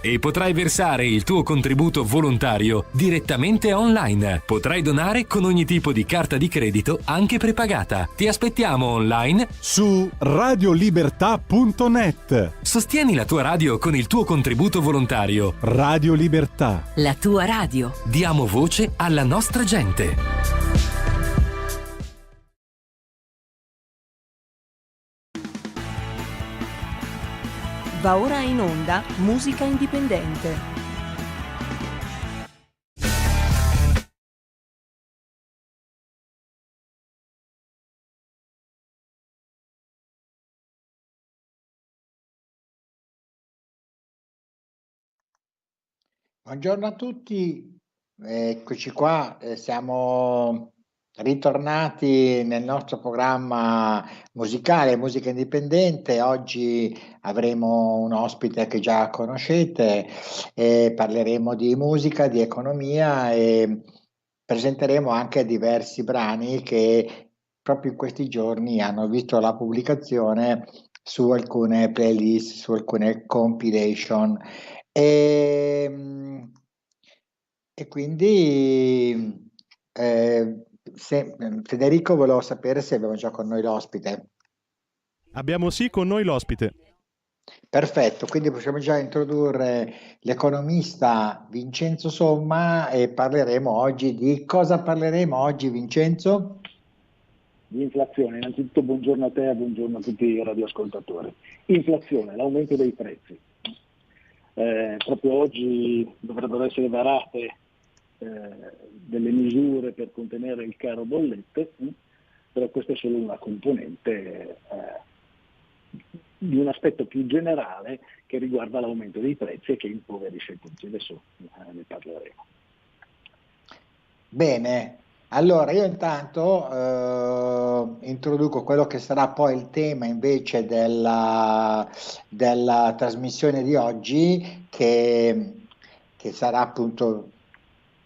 e potrai versare il tuo contributo volontario direttamente online. Potrai donare con ogni tipo di carta di credito, anche prepagata. Ti aspettiamo online su radiolibertà.net. Sostieni la tua radio con il tuo contributo volontario. Radio Libertà. La tua radio. Diamo voce alla nostra gente. Va ora in onda Musica Indipendente. Buongiorno a tutti, eccoci qua, siamo ritornati nel nostro programma musicale, Musica Indipendente. Oggi avremo un ospite che già conoscete, parleremo di musica, di economia e presenteremo anche diversi brani che proprio in questi giorni hanno visto la pubblicazione su alcune playlist, su alcune compilation. E, e quindi Federico, volevo sapere se abbiamo già con noi l'ospite. Abbiamo sì con noi l'ospite. Perfetto, quindi possiamo già introdurre l'economista Vincenzo Somma e parleremo oggi di cosa parleremo oggi, Vincenzo? Di inflazione. Innanzitutto buongiorno a te e buongiorno a tutti i radioascoltatori. Inflazione, l'aumento dei prezzi. Proprio oggi dovrebbero essere varate delle misure per contenere il caro bollette, però questa è solo una componente di un aspetto più generale che riguarda l'aumento dei prezzi e che impoverisce tutti. Adesso ne parleremo. Bene, allora io intanto introduco quello che sarà poi il tema invece della trasmissione di oggi, che sarà appunto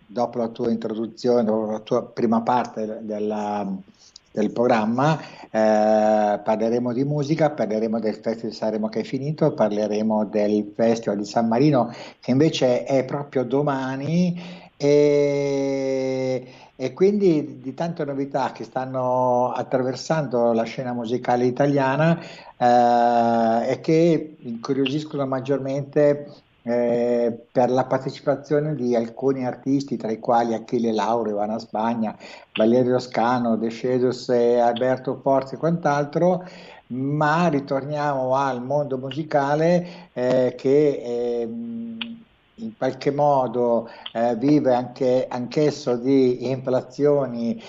dopo la tua introduzione, dopo la tua prima parte del programma. Parleremo di musica, parleremo del Festival di Sanremo che è finito, parleremo del Festival di San Marino che invece è proprio domani, e quindi di tante novità che stanno attraversando la scena musicale italiana e che incuriosiscono maggiormente per la partecipazione di alcuni artisti, tra i quali Achille Lauro, Ivana Spagna, Valerio Scano, De Cedos e Alberto Forzi e quant'altro. Ma ritorniamo al mondo musicale che in qualche modo vive anch'esso di inflazioni,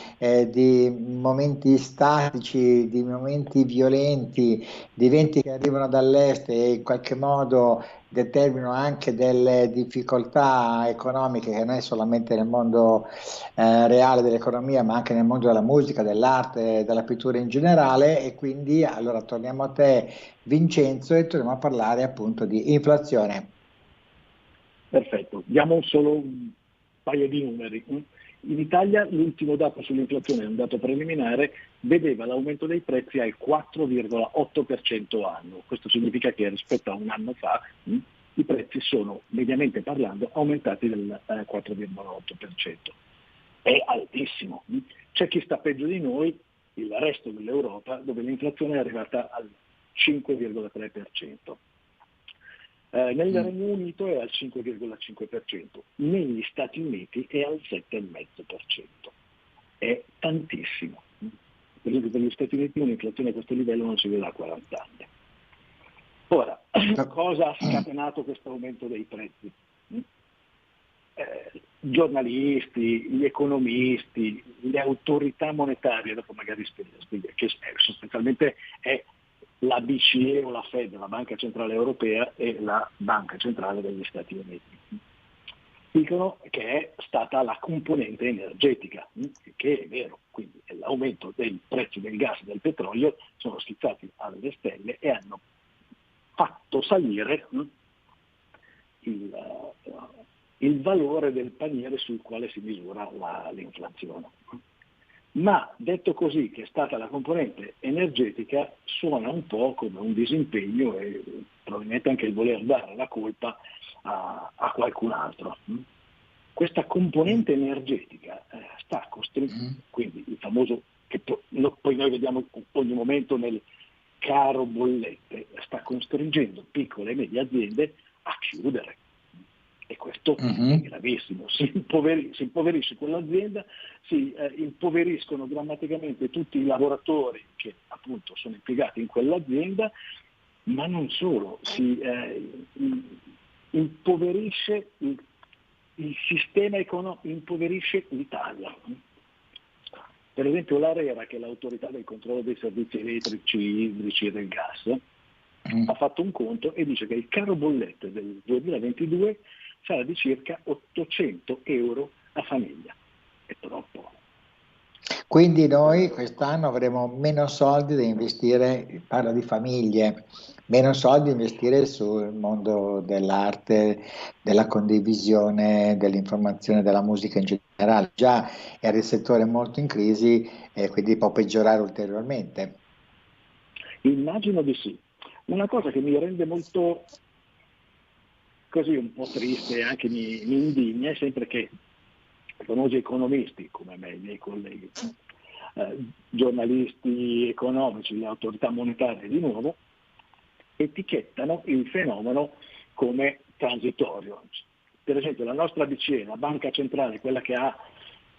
di momenti statici, di momenti violenti, di venti che arrivano dall'est e in qualche modo determinano anche delle difficoltà economiche che non è solamente nel mondo reale dell'economia, ma anche nel mondo della musica, dell'arte, della pittura in generale. E quindi allora torniamo a te, Vincenzo, e torniamo a parlare appunto di inflazione. Perfetto, diamo solo un paio di numeri. In Italia l'ultimo dato sull'inflazione, un dato preliminare, vedeva l'aumento dei prezzi al 4,8% anno. Questo significa che rispetto a un anno fa i prezzi sono, mediamente parlando, aumentati del 4,8%. È altissimo. C'è chi sta peggio di noi, il resto dell'Europa, dove l'inflazione è arrivata al 5,3%. Nel Regno Unito è al 5,5%, negli Stati Uniti è al 7,5%. È tantissimo. Per esempio per gli Stati Uniti un'inflazione a questo livello non si vede da 40 anni. Ora, cosa ha scatenato questo aumento dei prezzi? Giornalisti, gli economisti, le autorità monetarie, dopo magari spiego, che sostanzialmente è la BCE o la Fed, la Banca Centrale Europea, e la Banca Centrale degli Stati Uniti. Dicono che è stata la componente energetica, che è vero, quindi l'aumento dei prezzi del gas e del petrolio sono schizzati alle stelle e hanno fatto salire il valore del paniere sul quale si misura l'inflazione. Ma detto così, che è stata la componente energetica, suona un po' come un disimpegno e probabilmente anche il voler dare la colpa a qualcun altro. Questa componente energetica sta costringendo, quindi il famoso, che poi noi vediamo ogni momento nel caro bollette, sta costringendo piccole e medie aziende a chiudere. E questo è gravissimo, si impoverisce quell'azienda, si impoveriscono drammaticamente tutti i lavoratori che appunto sono impiegati in quell'azienda, ma non solo, si impoverisce il sistema economico, impoverisce l'Italia. Per esempio l'ARERA, che è l'autorità del controllo dei servizi elettrici, idrici e del gas, ha fatto un conto e dice che il caro bollette del 2022 sarà di circa 800 euro a famiglia. È troppo. Quindi noi quest'anno avremo meno soldi da investire, parlo di famiglie, meno soldi da investire sul mondo dell'arte, della condivisione, dell'informazione, della musica in generale. Già era il settore molto in crisi e quindi può peggiorare ulteriormente. Immagino di sì. Una cosa che mi rende molto così un po' triste e anche mi indigna è sempre che famosi economisti come me, i miei colleghi, giornalisti economici, le autorità monetarie di nuovo, etichettano il fenomeno come transitorio. Per esempio la nostra BCE, la banca centrale, quella che ha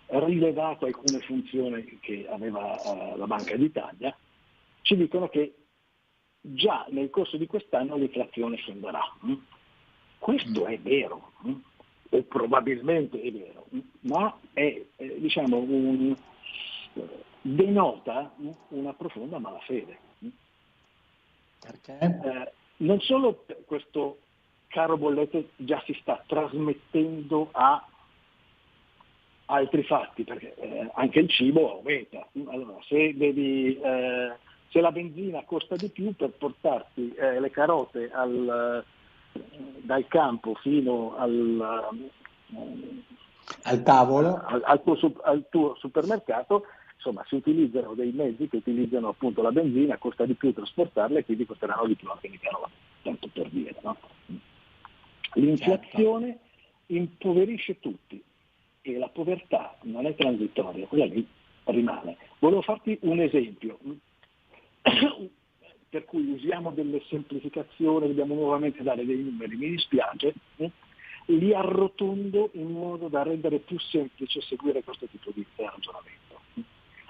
rilevato alcune funzioni che aveva la Banca d'Italia, ci dicono che già nel corso di quest'anno l'inflazione scenderà. Questo è vero, o probabilmente è vero, ma è denota una profonda malafede. Perché? Non solo questo caro bollette già si sta trasmettendo a altri fatti, perché anche il cibo aumenta. Allora, se la benzina costa di più per portarti le carote dal campo fino al tavolo, al tuo supermercato, insomma si utilizzano dei mezzi che utilizzano appunto la benzina, costa di più trasportarla e quindi costeranno di più anche le carote, tanto per dire, no? L'inflazione impoverisce tutti e la povertà non è transitoria, quella lì rimane. Volevo farti un esempio per cui usiamo delle semplificazioni, dobbiamo nuovamente dare dei numeri, mi dispiace, li arrotondo in modo da rendere più semplice seguire questo tipo di ragionamento.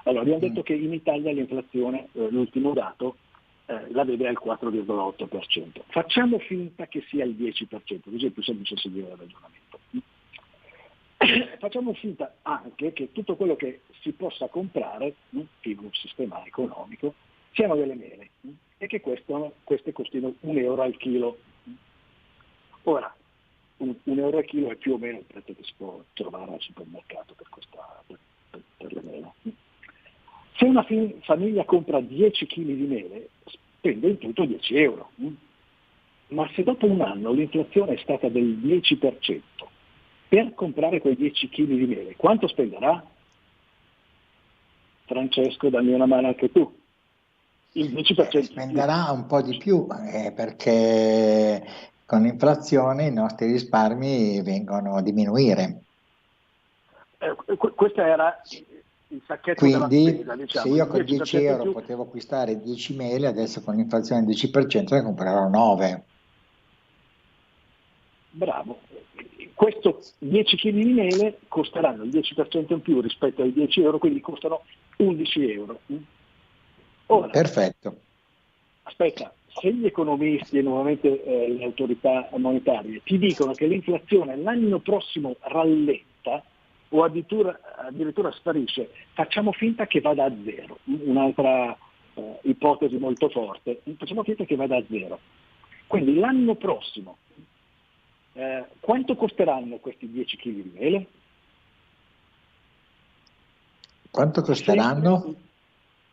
Allora, abbiamo detto che in Italia l'inflazione, l'ultimo dato, la vede al 4,8%. Facciamo finta che sia il 10%, così è più semplice seguire il ragionamento. Facciamo finta anche che tutto quello che si possa comprare in un sistema economico siano delle mele e che queste costino €1 al chilo. Ora, un euro al chilo è più o meno il prezzo che si può trovare al supermercato per le mele. Se una famiglia compra 10 kg di mele, spende in tutto 10 euro. Ma se dopo un anno l'inflazione è stata del 10%, per comprare quei 10 kg di mele, quanto spenderà? Francesco, dammi una mano anche tu. Il 10% spenderà un po' di più perché con l'inflazione i nostri risparmi vengono a diminuire. Questo era il sacchetto Quindi della spesa, diciamo. se io con 10 euro potevo acquistare 10 mele, adesso con l'inflazione del 10% ne comprerò 9. Bravo. Questo 10 kg di mele costeranno il 10% in più rispetto ai 10 euro, quindi costano 11 euro. Ora, perfetto. Aspetta, se gli economisti e nuovamente le autorità monetarie ti dicono che l'inflazione l'anno prossimo rallenta o addirittura sparisce, facciamo finta che vada a zero. Un'altra ipotesi molto forte, facciamo finta che vada a zero. Quindi l'anno prossimo quanto costeranno questi 10 kg di mele? Quanto costeranno?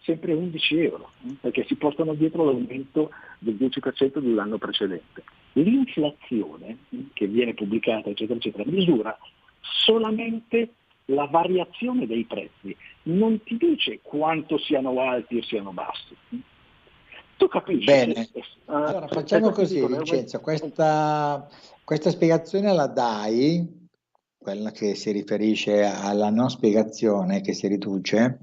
Sempre 11 euro, perché si portano dietro l'aumento del 10% dell'anno precedente. L'inflazione che viene pubblicata, eccetera, eccetera, misura solamente la variazione dei prezzi non ti dice quanto siano alti o siano bassi. Tu capisci? Bene, allora facciamo così, Vincenzo, questa spiegazione la dai, quella che si riferisce alla non spiegazione che si riduce,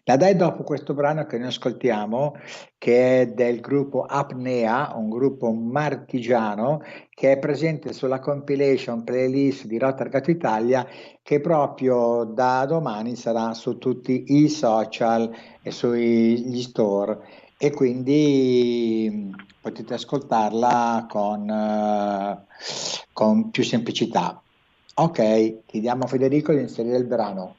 la dai dopo questo brano che noi ascoltiamo, che è del gruppo Apnea, un gruppo marchigiano che è presente sulla compilation playlist di Rotargato Italia, che proprio da domani sarà su tutti i social e sugli store, e quindi potete ascoltarla con più semplicità. Ok, chiediamo a Federico di inserire il brano.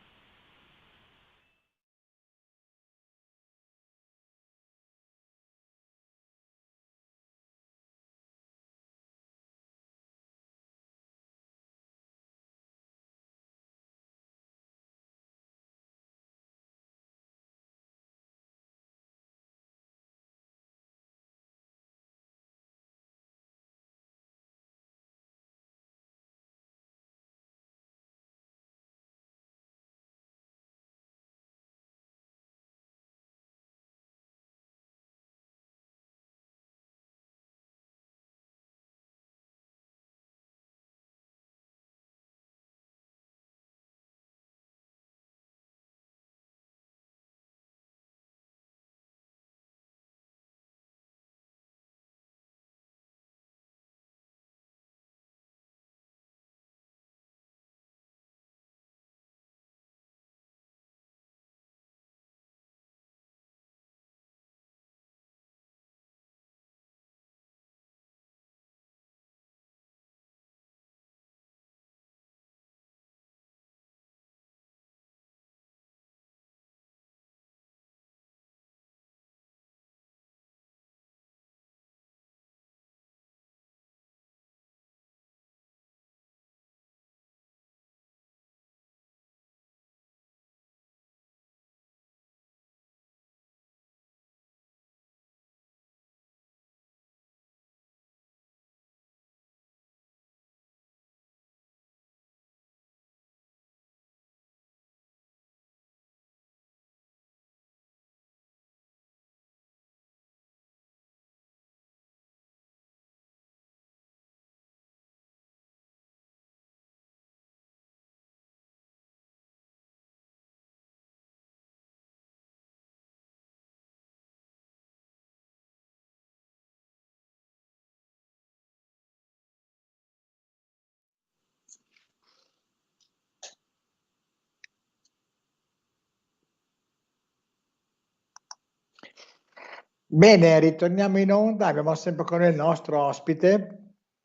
Bene, ritorniamo in onda, abbiamo sempre con noi il nostro ospite,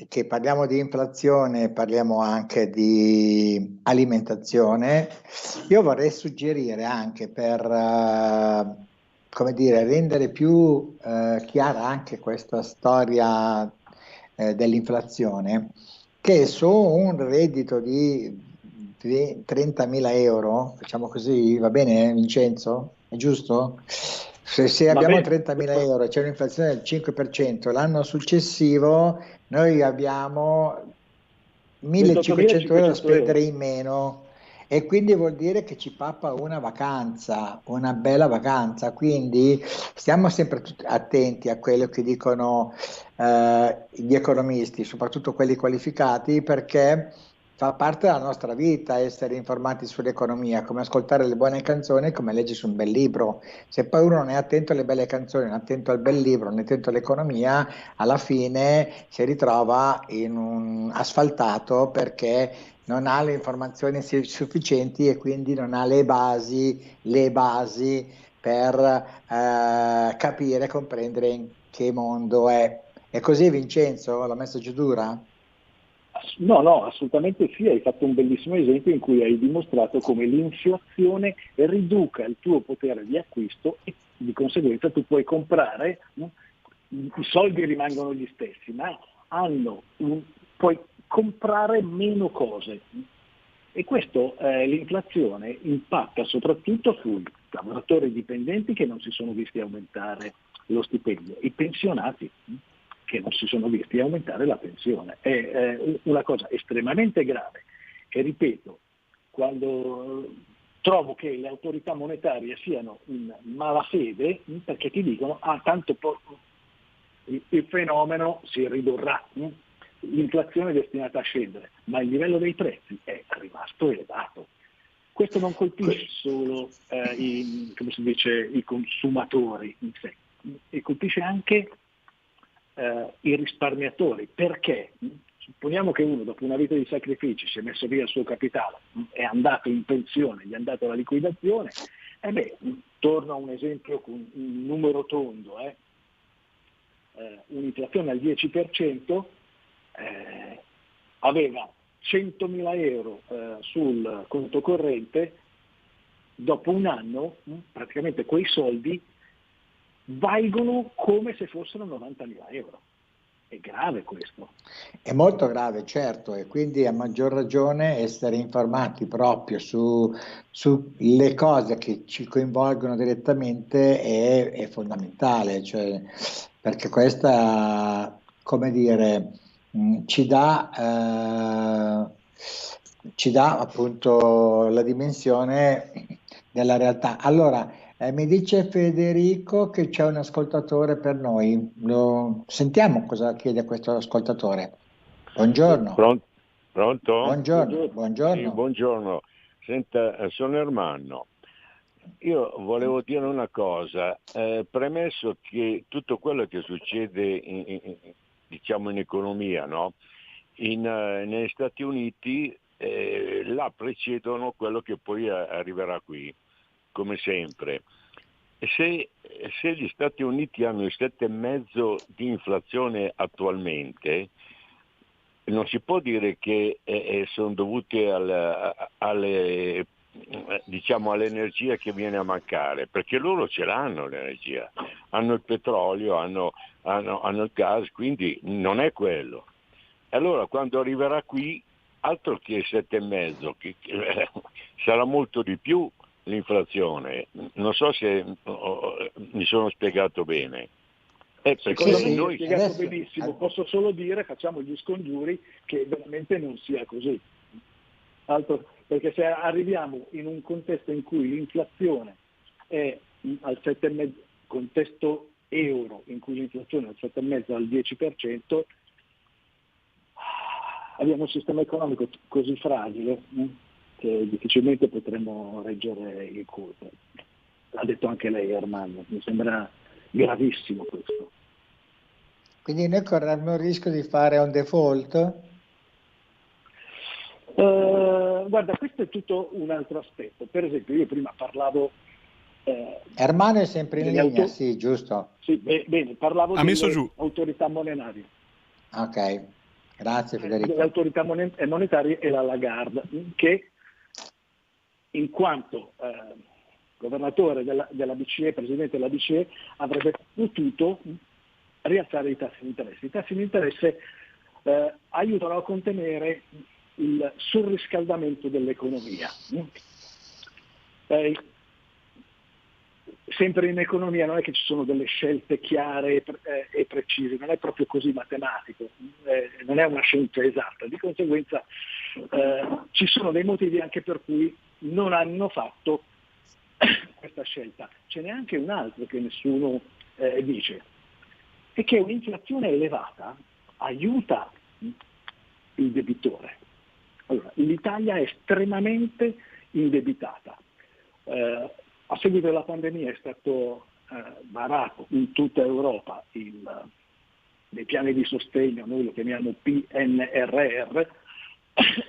che parliamo di inflazione, parliamo anche di alimentazione. Io vorrei suggerire anche per, come dire, rendere più chiara anche questa storia dell'inflazione, che su un reddito di 30.000 euro, facciamo così, va bene Vincenzo? È giusto? Se abbiamo 30.000 euro e c'è un'inflazione del 5%, l'anno successivo noi abbiamo 1.500 euro da spendere in meno, e quindi vuol dire che ci pappa una vacanza, una bella vacanza. Quindi stiamo sempre attenti a quello che dicono gli economisti, soprattutto quelli qualificati, perché fa parte della nostra vita essere informati sull'economia, come ascoltare le buone canzoni, come leggersi un bel libro. Se poi uno non è attento alle belle canzoni, non è attento al bel libro, non è attento all'economia, alla fine si ritrova in un asfaltato, perché non ha le informazioni sufficienti e quindi non ha le basi per capire e comprendere in che mondo è. È così, Vincenzo? L'ho messo giù dura? No, assolutamente sì, hai fatto un bellissimo esempio in cui hai dimostrato come l'inflazione riduca il tuo potere di acquisto e di conseguenza tu puoi comprare, no? I soldi rimangono gli stessi, ma puoi comprare meno cose. E questo l'inflazione impatta soprattutto sui lavoratori dipendenti che non si sono visti aumentare lo stipendio, i pensionati che non si sono visti aumentare la pensione. È una cosa estremamente grave, e ripeto, quando trovo che le autorità monetarie siano in malafede, perché ti dicono tanto il fenomeno si ridurrà, l'inflazione è destinata a scendere, ma il livello dei prezzi è rimasto elevato. Questo non colpisce solo i consumatori in sé, e colpisce anche i risparmiatori. Perché? Supponiamo che uno dopo una vita di sacrifici si è messo via il suo capitale, è andato in pensione, gli è andata la liquidazione, torno a un esempio con un numero tondo, un'inflazione al 10%, aveva 100.000 euro sul conto corrente, dopo un anno praticamente quei soldi valgono come se fossero 90.000 euro. È grave questo. È molto grave, certo, e quindi a maggior ragione essere informati proprio sulle cose che ci coinvolgono direttamente è fondamentale, cioè, perché questa, come dire, ci dà appunto la dimensione della realtà. Allora, mi dice Federico che c'è un ascoltatore per noi. Sentiamo cosa chiede questo ascoltatore. Buongiorno. Pronto? Buongiorno. Sì, buongiorno. Senta, sono Ermanno. Io volevo dire una cosa, premesso che tutto quello che succede diciamo in economia, no? Negli Stati Uniti là precedono quello che poi arriverà qui, come sempre. Se gli Stati Uniti hanno il 7,5% di inflazione attualmente, non si può dire che sono dovuti all'energia che viene a mancare, perché loro ce l'hanno l'energia, hanno il petrolio, hanno il gas, quindi non è quello. Allora quando arriverà qui, altro che 7,5%, che sarà molto di più l'inflazione. Non so se mi sono spiegato bene. Secondo me noi spiegato benissimo, posso solo dire, facciamo gli scongiuri, che veramente non sia così. Perché se arriviamo in un contesto in cui l'inflazione è al 7,5%, contesto euro in cui l'inflazione è al 7,5% al 10%, abbiamo un sistema economico così fragile che difficilmente potremo reggere il colpo. L'ha detto anche lei, Armando, mi sembra gravissimo questo. Quindi noi correremo il rischio di fare un default? Guarda, questo è tutto un altro aspetto. Per esempio, io prima parlavo... Ermano è sempre in linea, sì, giusto? Sì, bene, parlavo delle autorità monetarie. Ok, grazie Federico. Le autorità monetarie e la Lagarde, che in quanto governatore della BCE, presidente della BCE, avrebbe potuto rialzare i tassi di interesse. I tassi di interesse aiutano a contenere il surriscaldamento dell'economia. Sempre in economia non è che ci sono delle scelte chiare e precise, non è proprio così matematico, non è una scienza esatta, di conseguenza ci sono dei motivi anche per cui non hanno fatto questa scelta. Ce n'è anche un altro che nessuno dice, è che un'inflazione elevata aiuta il debitore. Allora, l'Italia è estremamente indebitata. A seguito della pandemia è stato varato in tutta Europa dei piani di sostegno, noi lo chiamiamo PNRR,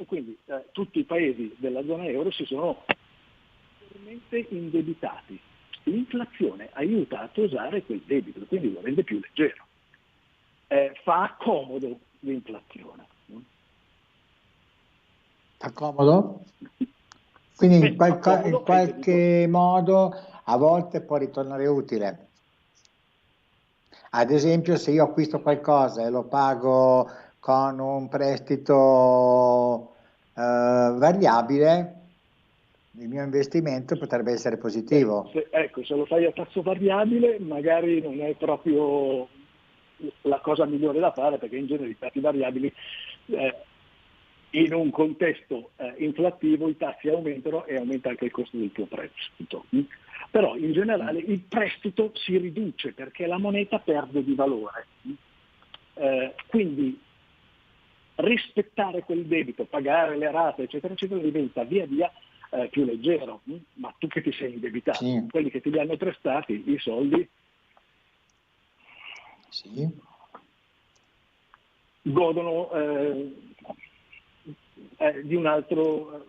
quindi tutti i paesi della zona euro si sono enormemente indebitati. L'inflazione aiuta a tosare quel debito, quindi lo rende più leggero. Fa comodo l'inflazione. Fa comodo? Quindi in qualche modo a volte può ritornare utile. Ad esempio, se io acquisto qualcosa e lo pago con un prestito variabile, il mio investimento potrebbe essere positivo. Se lo fai a tasso variabile magari non è proprio la cosa migliore da fare, perché in genere i tassi variabili in un contesto inflattivo i tassi aumentano e aumenta anche il costo del tuo prestito. Però in generale il prestito si riduce perché la moneta perde di valore. Quindi rispettare quel debito, pagare le rate, eccetera, eccetera, diventa via via più leggero. Ma tu che ti sei indebitato, Sì. quelli che ti li hanno prestati, i soldi, Sì. godono di un altro,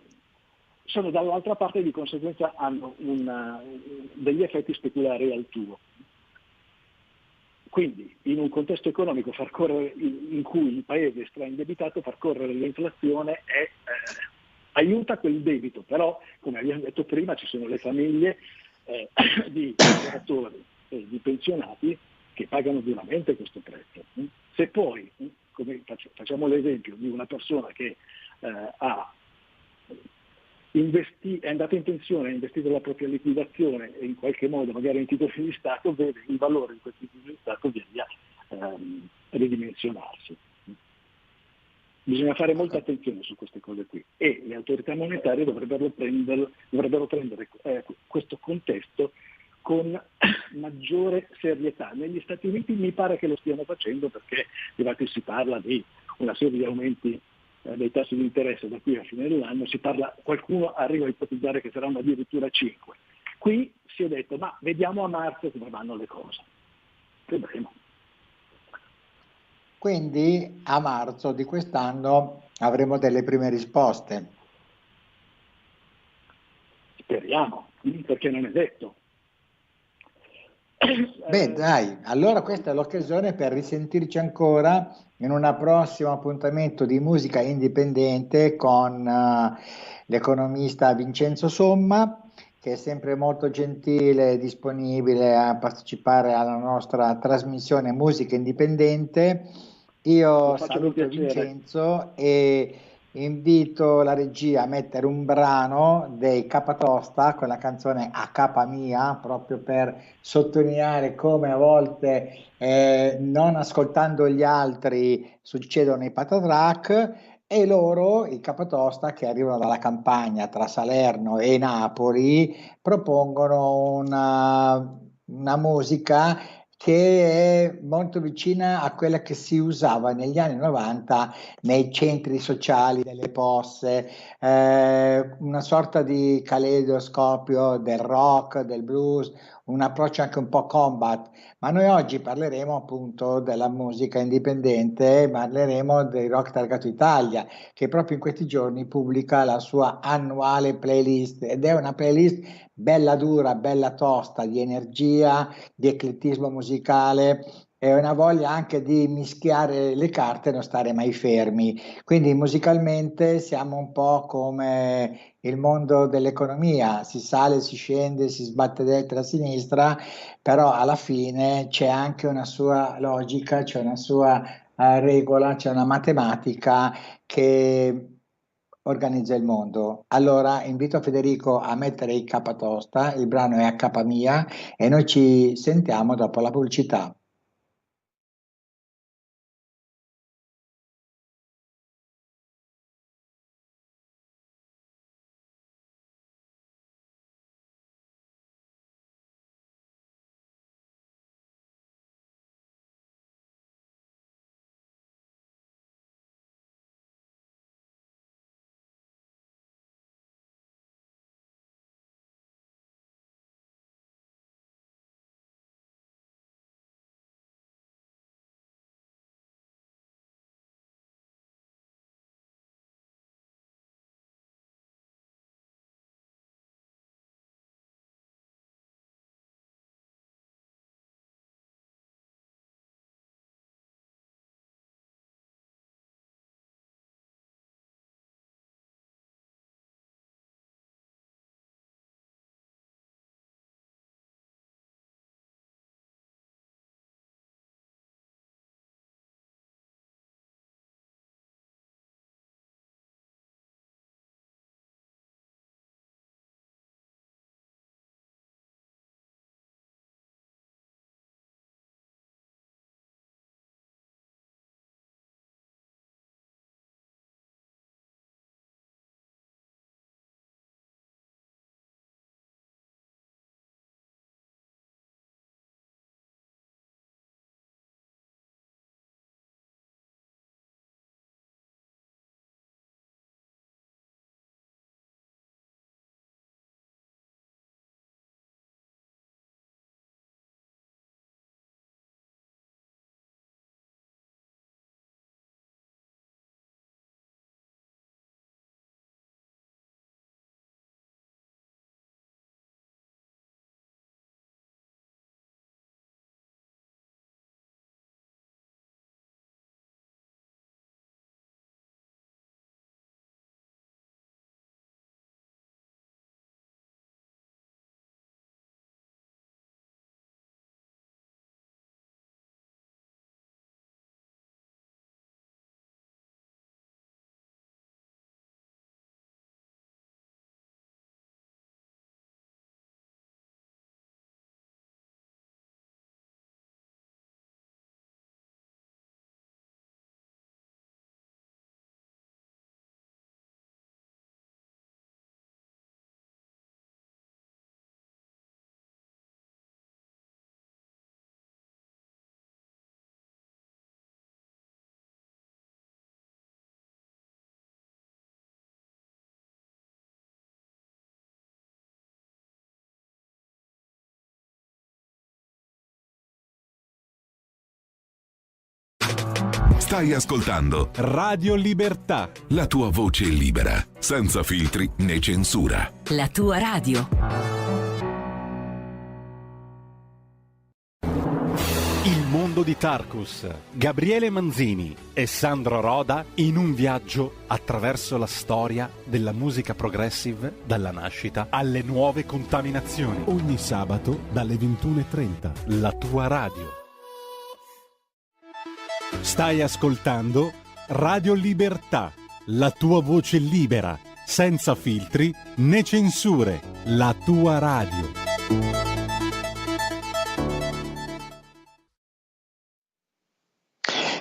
sono dall'altra parte e di conseguenza hanno degli effetti speculari al tuo. Quindi in un contesto economico in cui il paese è straindebitato, far correre l'inflazione aiuta quel debito, però come abbiamo detto prima ci sono le famiglie di lavoratori e di pensionati che pagano duramente questo prezzo. Se poi, come facciamo l'esempio di una persona che è andata in pensione, ha investito la propria liquidazione e in qualche modo magari in titoli di Stato, vede il valore di questi titoli di Stato via via ridimensionarsi. Bisogna fare molta attenzione su queste cose qui e le autorità monetarie dovrebbero prendere questo contesto con maggiore serietà. Negli Stati Uniti mi pare che lo stiano facendo perché infatti si parla di una serie di aumenti dei tassi di interesse da qui a fine dell'anno, qualcuno arriva a ipotizzare che saranno addirittura 5. Qui si è detto ma vediamo a marzo come vanno le cose. Vedremo. Quindi a marzo di quest'anno avremo delle prime risposte. Speriamo, perché non è detto. Beh, dai, allora questa è l'occasione per risentirci ancora in un prossimo appuntamento di musica indipendente con l'economista Vincenzo Somma, che è sempre molto gentile e disponibile a partecipare alla nostra trasmissione Musica Indipendente. Lo Io faccio con saluto piacere. Vincenzo e invito la regia a mettere un brano dei Capatosta con la canzone A Capa Mia, proprio per sottolineare come a volte non ascoltando gli altri succedono i patatrack e loro, i Capatosta che arrivano dalla campagna tra Salerno e Napoli, propongono una musica che è molto vicina a quella che si usava negli anni 90 nei centri sociali delle posse, una sorta di caleidoscopio del rock, del blues, un approccio anche un po' combat, ma noi oggi parleremo appunto della musica indipendente, parleremo del Rock Targato Italia, che proprio in questi giorni pubblica la sua annuale playlist ed è una playlist bella dura, bella tosta, di energia, di eclettismo musicale e una voglia anche di mischiare le carte e non stare mai fermi. Quindi musicalmente siamo un po' come il mondo dell'economia, si sale, si scende, si sbatte a destra e a sinistra, però alla fine c'è anche una sua logica, c'è una sua regola, c'è una matematica che organizza il mondo. Allora invito Federico a mettere il capatosta, il brano è a capa mia e noi ci sentiamo dopo la pubblicità. Stai ascoltando Radio Libertà. la tua voce libera, senza filtri né censura. La tua radio. Il mondo di Tarkus. Gabriele Manzini e Sandro Roda in un viaggio attraverso la storia della musica progressive dalla nascita alle nuove contaminazioni. Ogni sabato dalle 21:30. La tua radio. Stai ascoltando Radio Libertà, la tua voce libera, senza filtri né censure, la tua radio.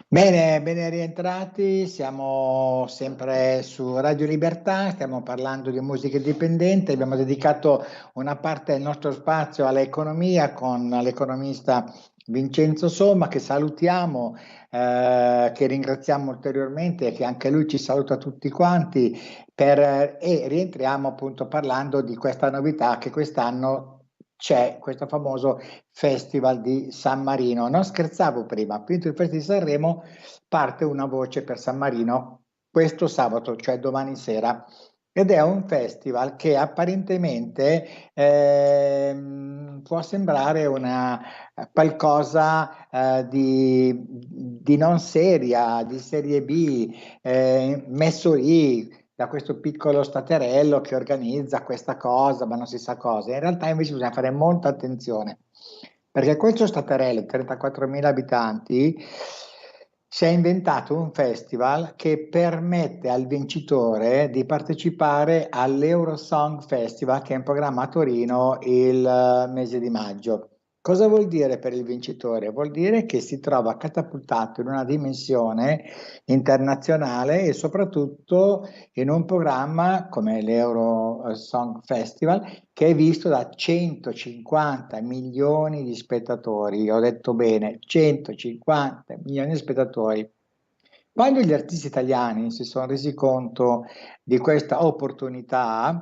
Bene, ben rientrati, siamo sempre su Radio Libertà, stiamo parlando di musica indipendente, abbiamo dedicato una parte del nostro spazio all'economia con l'economista Vincenzo Somma, che salutiamo, che ringraziamo ulteriormente, che anche lui ci saluta tutti quanti, e rientriamo appunto parlando di questa novità che quest'anno c'è, questo famoso Festival di San Marino. Non scherzavo prima, finito il Festival di Sanremo, parte una voce per San Marino questo sabato, cioè domani sera, ed è un festival che apparentemente può sembrare una qualcosa di non seria, di serie B, messo lì da questo piccolo staterello che organizza questa cosa, ma non si sa cosa. In realtà invece bisogna fare molta attenzione, perché questo staterello, 34.000 abitanti, si è inventato un festival che permette al vincitore di partecipare all'Eurosong Festival, che è in programma a Torino il mese di maggio. Cosa vuol dire per il vincitore? Vuol dire che si trova catapultato in una dimensione internazionale e soprattutto in un programma come l'Eurosong Festival, che è visto da 150 milioni di spettatori. Ho detto bene, 150 milioni di spettatori. Quando gli artisti italiani si sono resi conto di questa opportunità,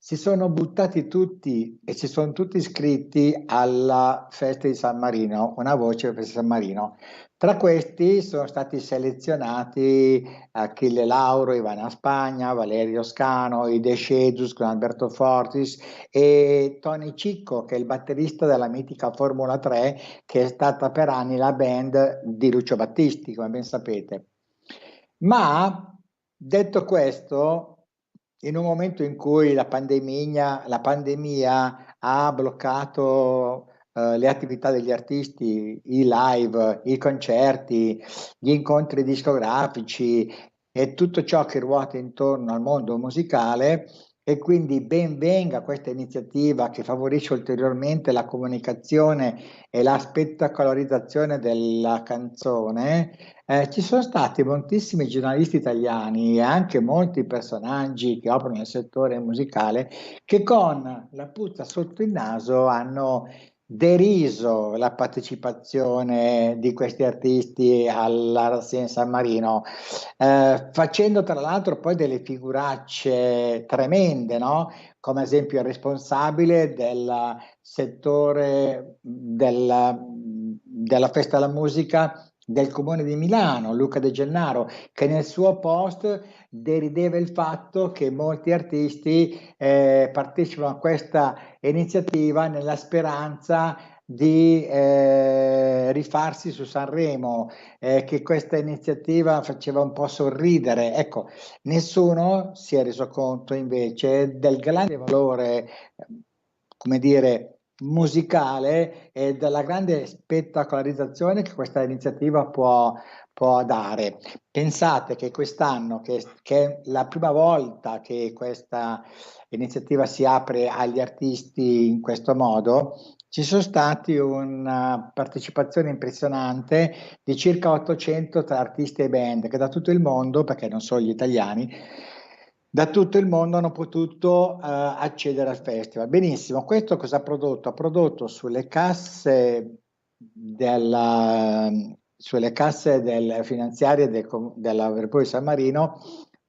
si sono buttati tutti e si sono tutti iscritti alla festa di San Marino, una voce per San Marino. Tra questi sono stati selezionati Achille Lauro, Ivana Spagna, Valerio Scano, Ide Scedus con Alberto Fortis e Tony Cicco, che è il batterista della mitica Formula 3, che è stata per anni la band di Lucio Battisti, come ben sapete. Ma detto questo, in un momento in cui la pandemia ha bloccato le attività degli artisti, i live, i concerti, gli incontri discografici e tutto ciò che ruota intorno al mondo musicale, e quindi ben venga questa iniziativa che favorisce ulteriormente la comunicazione e la spettacolarizzazione della canzone. Ci sono stati moltissimi giornalisti italiani e anche molti personaggi che operano nel settore musicale che con la puzza sotto il naso hanno deriso la partecipazione di questi artisti alla rassegna San Marino, facendo tra l'altro poi delle figuracce tremende, no? Come ad esempio il responsabile del settore della festa alla musica del Comune di Milano, Luca De Gennaro, che nel suo post derideva il fatto che molti artisti partecipano a questa iniziativa nella speranza di rifarsi su Sanremo, che questa iniziativa faceva un po' sorridere. Ecco, nessuno si è reso conto invece del grande valore, come dire, musicale e della grande spettacolarizzazione che questa iniziativa può dare. Pensate che quest'anno, che è la prima volta che questa iniziativa si apre agli artisti in questo modo, ci sono stati una partecipazione impressionante di circa 800 tra artisti e band che da tutto il mondo, perché non solo gli italiani, da tutto il mondo hanno potuto accedere al festival. Benissimo, questo cosa ha prodotto? Ha prodotto sulle casse finanziarie della Repubblica di San Marino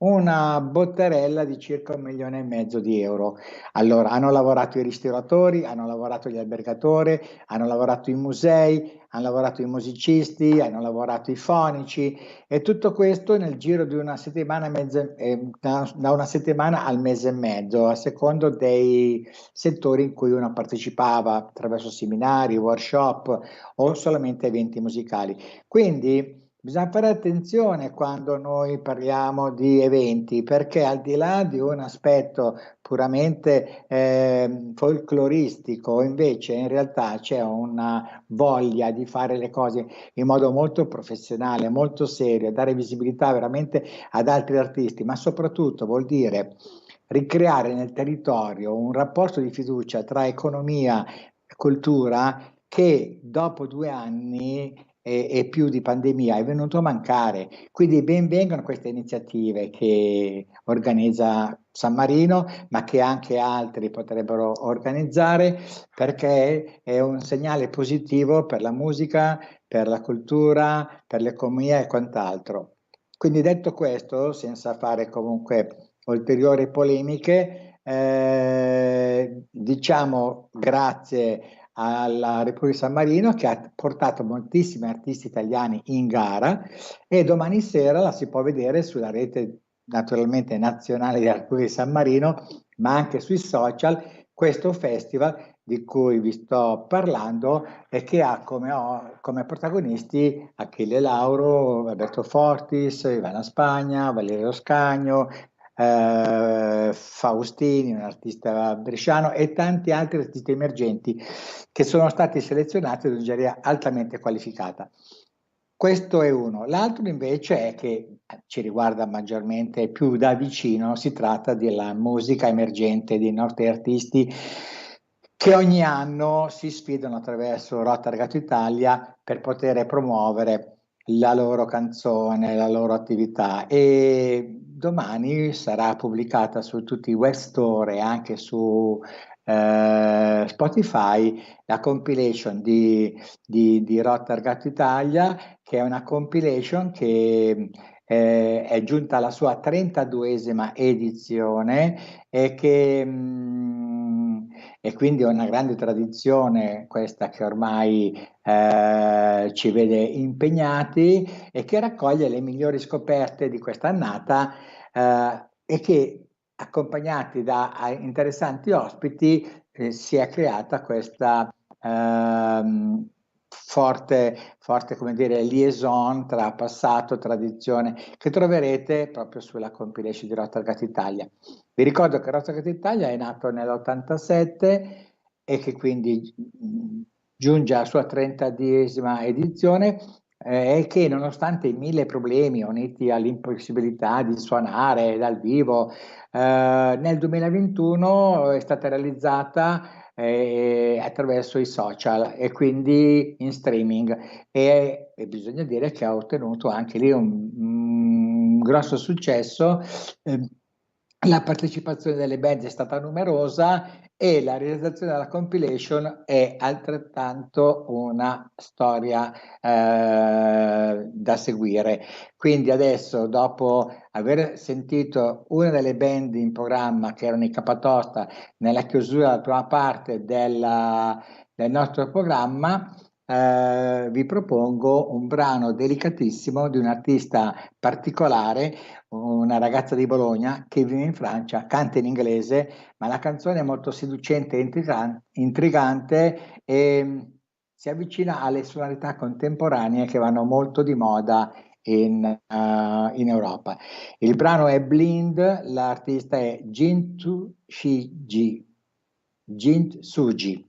una botterella di circa 1,5 milioni di euro. Allora, hanno lavorato i ristoratori, hanno lavorato gli albergatori, hanno lavorato i musei, hanno lavorato i musicisti, hanno lavorato i fonici, e tutto questo nel giro di una settimana, da una settimana al mese e mezzo, a secondo dei settori in cui uno partecipava, attraverso seminari, workshop o solamente eventi musicali. Quindi bisogna fare attenzione quando noi parliamo di eventi, perché al di là di un aspetto puramente folcloristico, invece in realtà c'è una voglia di fare le cose in modo molto professionale, molto serio, dare visibilità veramente ad altri artisti, ma soprattutto vuol dire ricreare nel territorio un rapporto di fiducia tra economia e cultura che dopo 2 anni e più di pandemia è venuto a mancare. Quindi ben vengano queste iniziative che organizza San Marino, ma che anche altri potrebbero organizzare, perché è un segnale positivo per la musica, per la cultura, per l'economia e quant'altro. Quindi detto questo, senza fare comunque ulteriori polemiche, diciamo grazie alla Repubblica di San Marino, che ha portato moltissimi artisti italiani in gara, e domani sera la si può vedere sulla rete naturalmente nazionale della Repubblica di San Marino, ma anche sui social, questo festival di cui vi sto parlando e che ha come protagonisti Achille Lauro, Alberto Fortis, Ivana Spagna, Valerio Scagno, Faustini, un artista bresciano, e tanti altri artisti emergenti che sono stati selezionati da una giuria altamente qualificata. Questo è uno. L'altro invece è che ci riguarda maggiormente più da vicino, si tratta della musica emergente, dei nostri artisti che ogni anno si sfidano attraverso Rotargat Italia per poter promuovere la loro canzone, la loro attività, e domani sarà pubblicata su tutti i web store e anche su Spotify la compilation di Rotargat Italia, che è una compilation che è giunta alla sua 32esima edizione e che e quindi è una grande tradizione questa, che ormai ci vede impegnati e che raccoglie le migliori scoperte di quest'annata, e che, accompagnati da interessanti ospiti, si è creata questa forte, come dire, liaison tra passato e tradizione, che troverete proprio sulla compilation di Rotargat Italia. Vi ricordo che Rotargat Italia è nato nell'87 e che quindi giunge alla sua 32esima edizione, e che nonostante i 1000 problemi uniti all'impossibilità di suonare dal vivo, nel 2021 è stata realizzata attraverso i social e quindi in streaming, e bisogna dire che ha ottenuto anche lì un grosso successo. La partecipazione delle band è stata numerosa e la realizzazione della compilation è altrettanto una storia da seguire. Quindi adesso, dopo aver sentito una delle band in programma, che erano i Capatosta, nella chiusura della prima parte del nostro programma, vi propongo un brano delicatissimo di un artista particolare, una ragazza di Bologna che vive in Francia, canta in inglese, ma la canzone è molto seducente e intrigante, e si avvicina alle sonorità contemporanee che vanno molto di moda in Europa. Il brano è Blind, l'artista è Jin Suji.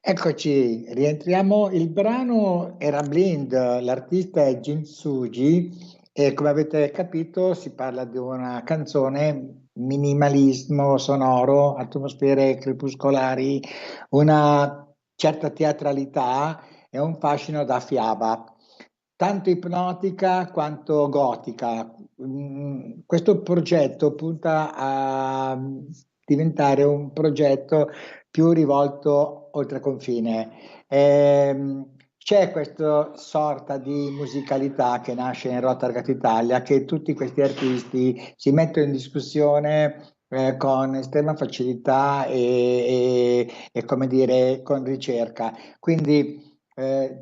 Eccoci, rientriamo. Il brano era Blind, l'artista è Jin Suji e come avete capito si parla di una canzone minimalismo sonoro, atmosfere crepuscolari, una certa teatralità e un fascino da fiaba, tanto ipnotica quanto gotica. Questo progetto punta a diventare un progetto più rivolto oltre confine. C'è questa sorta di musicalità che nasce in Rotterdam Italia, che tutti questi artisti si mettono in discussione con estrema facilità e, come dire, con ricerca. Quindi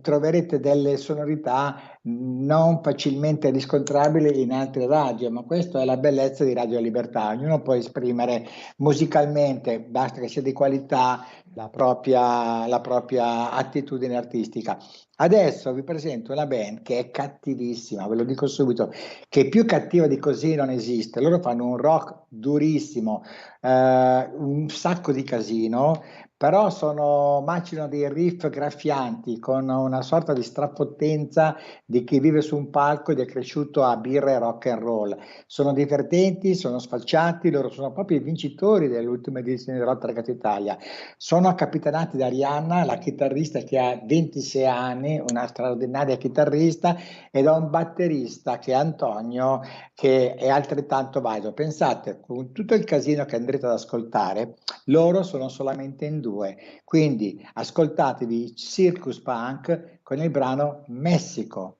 troverete delle sonorità non facilmente riscontrabili in altre radio, ma questa è la bellezza di Radio Libertà. Ognuno può esprimere musicalmente, basta che sia di qualità, la propria attitudine artistica. Adesso vi presento una band che è cattivissima, ve lo dico subito, che più cattiva di così non esiste. Loro fanno un rock durissimo, un sacco di casino, però macinano dei riff graffianti con una sorta di strapottenza di chi vive su un palco ed è cresciuto a birra e rock and roll. Sono divertenti, sono sfalciati, loro sono proprio i vincitori dell'ultima edizione di Rotterdam Italia. Sono capitanati da Arianna, la chitarrista che ha 26 anni, una straordinaria chitarrista, e da un batterista che è Antonio, che è altrettanto valido. Pensate, con tutto il casino che andrete ad ascoltare, loro sono solamente in due. Quindi ascoltatevi Circus Punk con il brano Messico.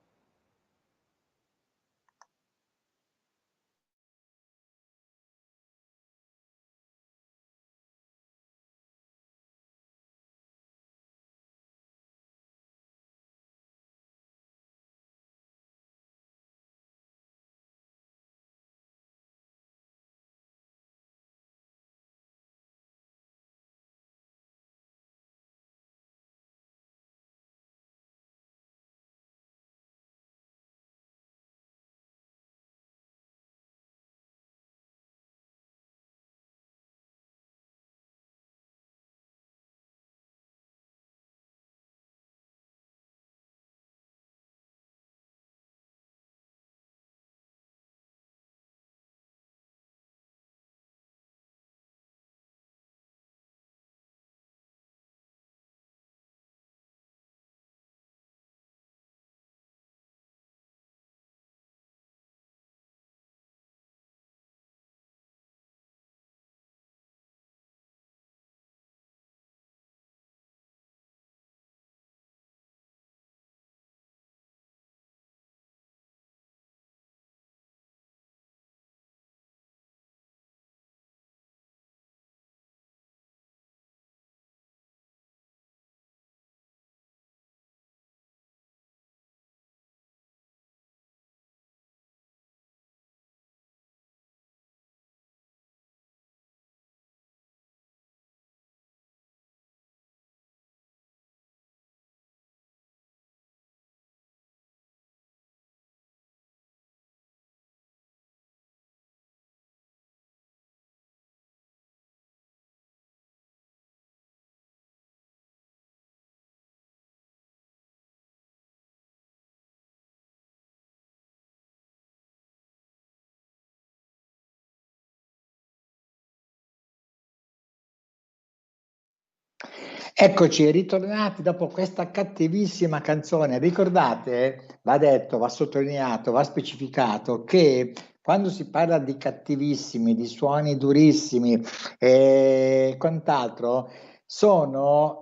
Eccoci, ritornati dopo questa cattivissima canzone. Ricordate, va detto, va sottolineato, va specificato che quando si parla di cattivissimi, di suoni durissimi e quant'altro, sono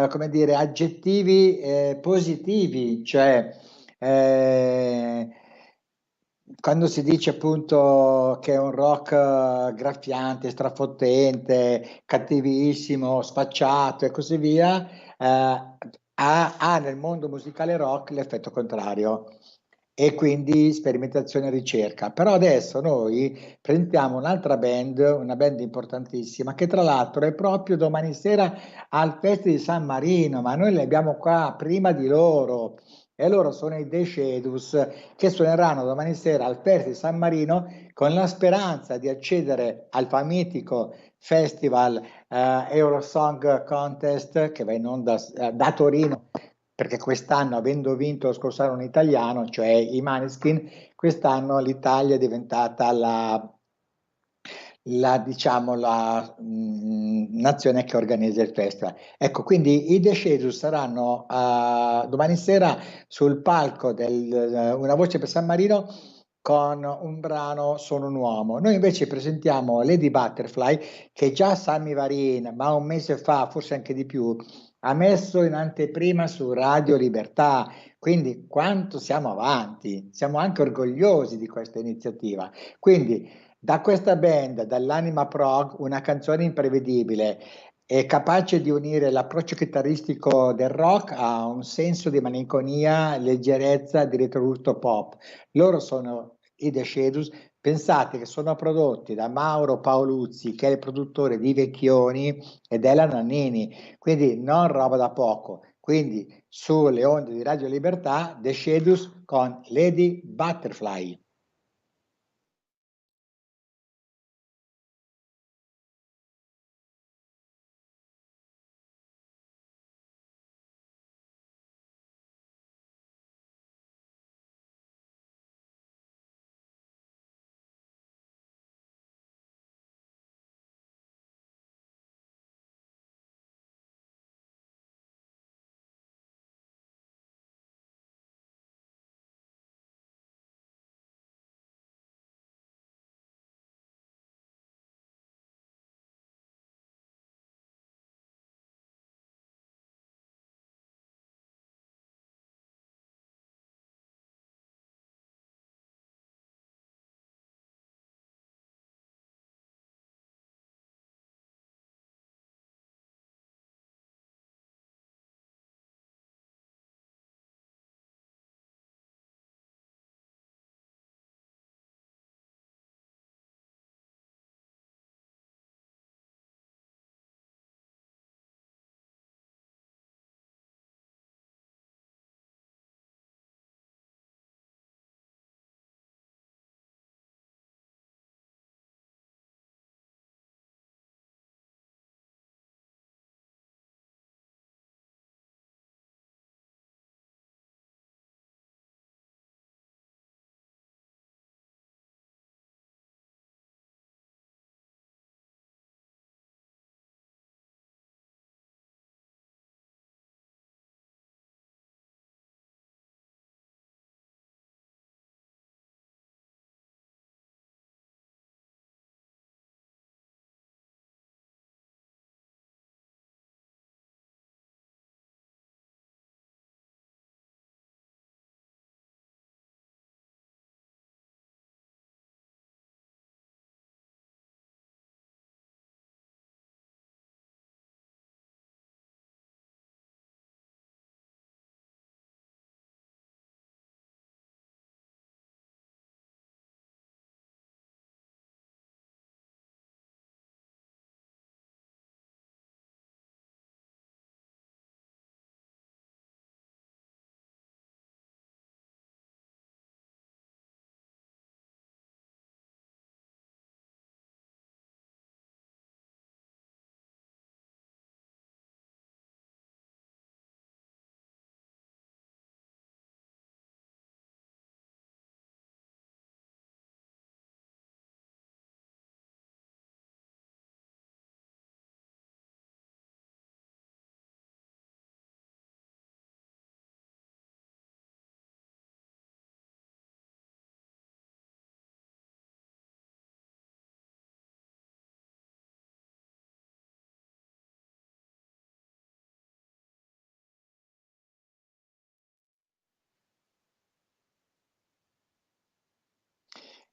come dire, aggettivi positivi, cioè eh, quando si dice appunto che è un rock graffiante, strafottente, cattivissimo, sfacciato e così via, ha nel mondo musicale rock l'effetto contrario e quindi sperimentazione e ricerca. Però adesso noi presentiamo un'altra band, una band importantissima, che tra l'altro è proprio domani sera al Festival di San Marino, ma noi li abbiamo qua prima di loro. e loro sono i Decedus, che suoneranno domani sera al Festival di San Marino con la speranza di accedere al famitico festival Eurosong Contest che va in onda da Torino, perché quest'anno, avendo vinto lo scorso anno un italiano, cioè i Maneskin, quest'anno l'Italia è diventata diciamo, la nazione che organizza il festival. Ecco, quindi i Decedus saranno domani sera sul palco del Una voce per San Marino con un brano Sono un uomo. Noi invece presentiamo Lady Butterfly, che già Sammy Varin, ma un mese fa, forse anche di più, ha messo in anteprima su Radio Libertà. Quindi quanto siamo avanti, siamo anche orgogliosi di questa iniziativa. Quindi da questa band, dall'anima prog, una canzone imprevedibile e capace di unire l'approccio chitarristico del rock a un senso di malinconia, leggerezza, di retrogusto pop. Loro sono i Decedus. Pensate che sono prodotti da Mauro Paoluzzi, che è il produttore di Vecchioni, ed Ela Nannini, quindi non roba da poco. Quindi sulle onde di Radio Libertà, Decedus con Lady Butterfly.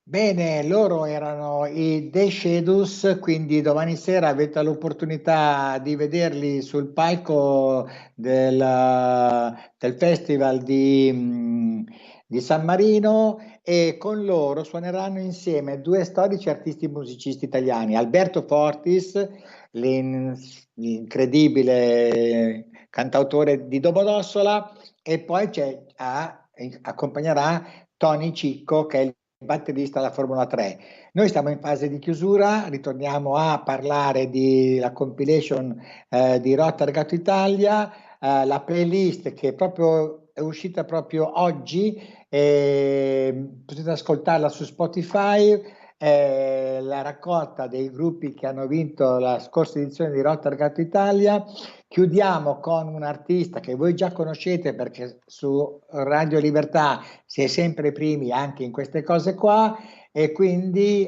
Bene, loro erano i Decedus, quindi domani sera avete l'opportunità di vederli sul palco del Festival di San Marino, e con loro suoneranno insieme due storici artisti musicisti italiani, Alberto Fortis, l'incredibile cantautore di Domodossola, e poi accompagnerà Tony Cicco, che è il batterista della Formula 3. Noi stiamo in fase di chiusura, ritorniamo a parlare della compilation di Rotta Regato Italia, la playlist che è uscita proprio oggi, potete ascoltarla su Spotify, la raccolta dei gruppi che hanno vinto la scorsa edizione di Rotta Regato Italia. Chiudiamo con un artista che voi già conoscete, perché su Radio Libertà si è sempre primi anche in queste cose qua, e quindi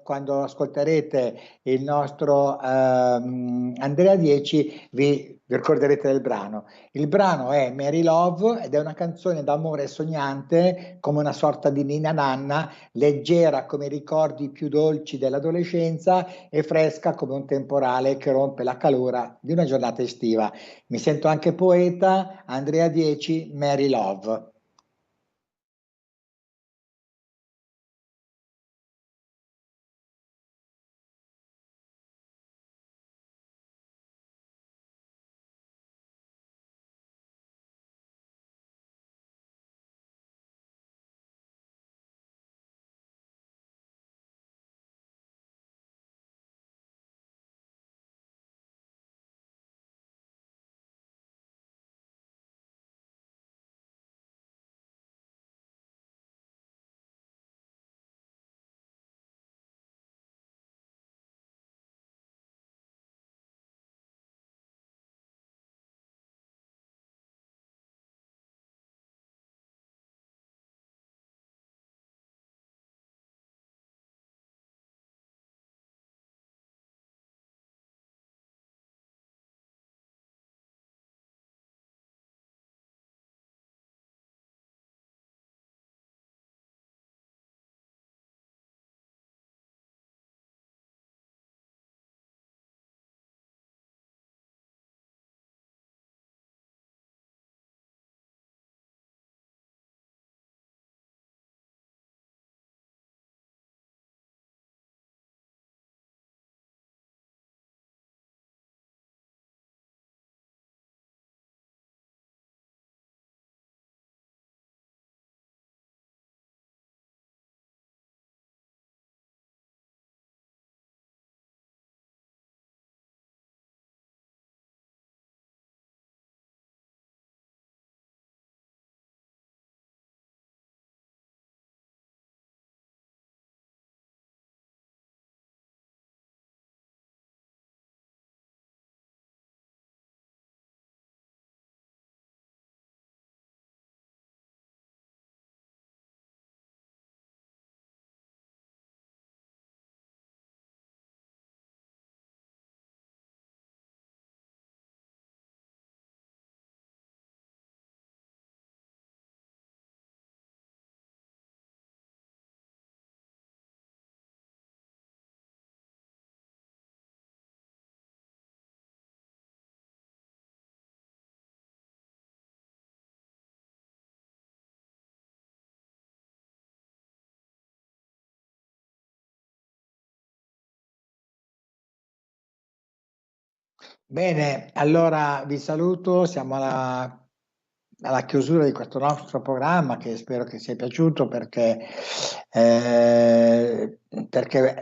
quando ascolterete il nostro Andrea Dieci vi ricorderete del brano. Il brano è Mary Love ed è una canzone d'amore sognante, come una sorta di ninna nanna, leggera come i ricordi più dolci dell'adolescenza e fresca come un temporale che rompe la calura di una giornata estiva. Mi sento anche poeta. Andrea Dieci, Mary Love. Bene, allora vi saluto, siamo alla chiusura di questo nostro programma, che spero che sia piaciuto, perché è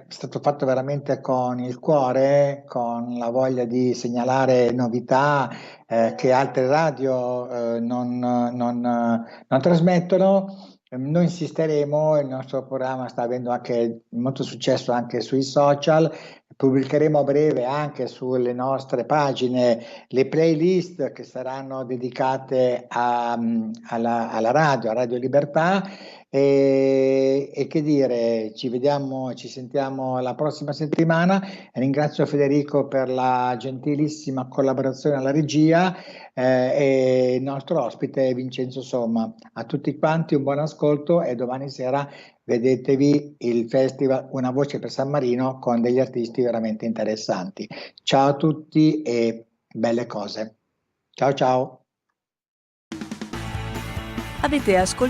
stato fatto veramente con il cuore, con la voglia di segnalare novità che altre radio non trasmettono. Noi insisteremo, il nostro programma sta avendo anche molto successo anche sui social. Pubblicheremo a breve anche sulle nostre pagine le playlist che saranno dedicate alla radio, a Radio Libertà, e che dire, ci vediamo, ci sentiamo la prossima settimana. Ringrazio Federico per la gentilissima collaborazione alla regia, e il nostro ospite Vincenzo Somma. A tutti quanti un buon ascolto e domani sera vedetevi il festival Una Voce per San Marino con degli artisti veramente interessanti. Ciao a tutti e belle cose. Ciao ciao. Avete ascoltato